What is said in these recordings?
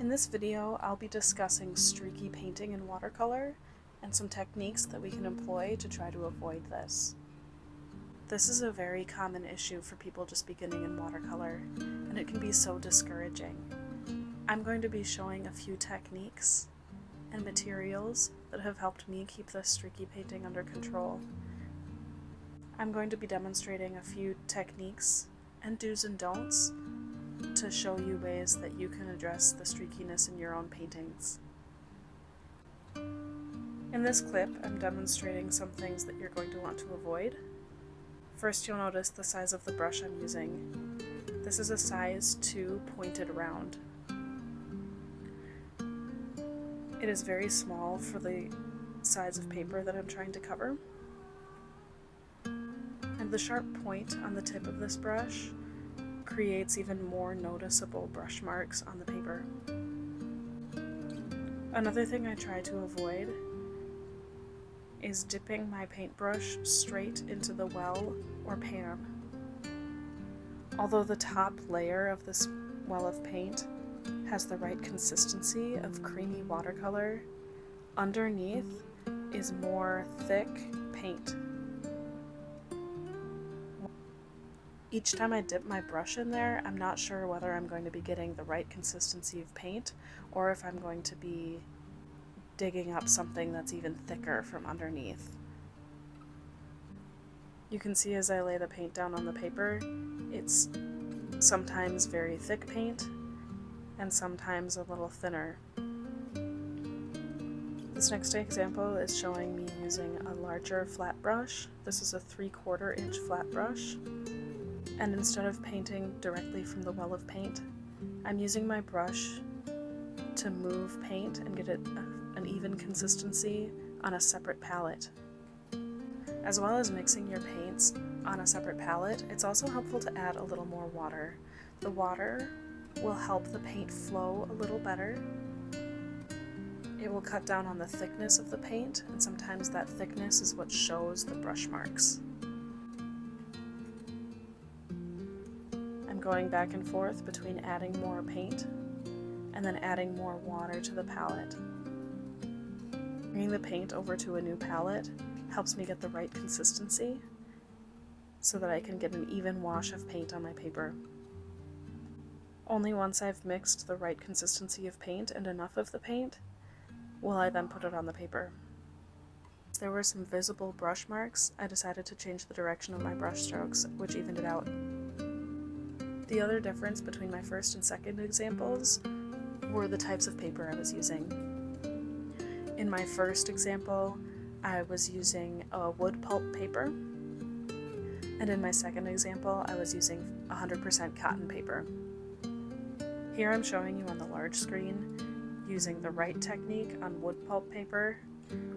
In this video, I'll be discussing streaky painting in watercolor and some techniques that we can employ to try to avoid this. This is a very common issue for people just beginning in watercolor, and it can be so discouraging. I'm going to be showing a few techniques and materials that have helped me keep this streaky painting under control. I'm going to be demonstrating a few techniques and do's and don'ts to show you ways that you can address the streakiness in your own paintings. In this clip, I'm demonstrating some things that you're going to want to avoid. First, you'll notice the size of the brush I'm using. This is a size 2 pointed round. It is very small for the size of paper that I'm trying to cover. And the sharp point on the tip of this brush creates even more noticeable brush marks on the paper. Another thing I try to avoid is dipping my paintbrush straight into the well or pan. Although the top layer of this well of paint has the right consistency of creamy watercolor, underneath is more thick paint. Each time I dip my brush in there, I'm not sure whether I'm going to be getting the right consistency of paint or if I'm going to be digging up something that's even thicker from underneath. You can see as I lay the paint down on the paper, it's sometimes very thick paint and sometimes a little thinner. This next example is showing me using a larger flat brush. This is a 3/4 inch flat brush. And instead of painting directly from the well of paint, I'm using my brush to move paint and get it an even consistency on a separate palette. As well as mixing your paints on a separate palette, it's also helpful to add a little more water. The water will help the paint flow a little better. It will cut down on the thickness of the paint, and sometimes that thickness is what shows the brush marks. Going back and forth between adding more paint and then adding more water to the palette. Bringing the paint over to a new palette helps me get the right consistency so that I can get an even wash of paint on my paper. Only once I've mixed the right consistency of paint and enough of the paint will I then put it on the paper. If there were some visible brush marks, I decided to change the direction of my brush strokes, which evened it out. The other difference between my first and second examples were the types of paper I was using. In my first example, I was using a wood pulp paper, and in my second example, I was using 100% cotton paper. Here I'm showing you on the large screen using the right technique on wood pulp paper,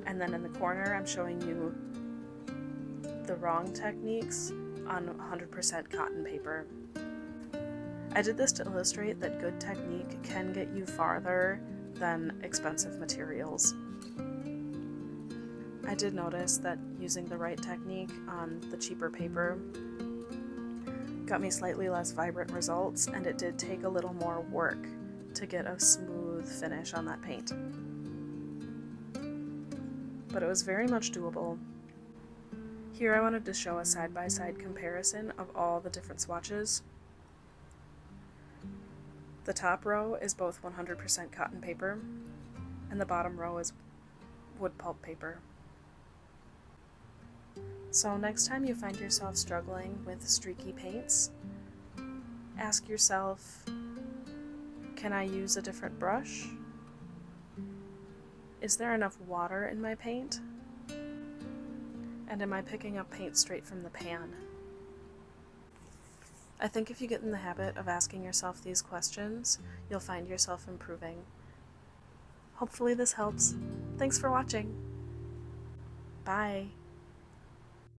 and then in the corner I'm showing you the wrong techniques on 100% cotton paper. I did this to illustrate that good technique can get you farther than expensive materials. I did notice that using the right technique on the cheaper paper got me slightly less vibrant results, and it did take a little more work to get a smooth finish on that paint. But it was very much doable. Here I wanted to show a side-by-side comparison of all the different swatches. The top row is both 100% cotton paper, and the bottom row is wood pulp paper. So next time you find yourself struggling with streaky paints, ask yourself, can I use a different brush? Is there enough water in my paint? And am I picking up paint straight from the pan? I think if you get in the habit of asking yourself these questions, you'll find yourself improving. Hopefully this helps. Thanks for watching. Bye.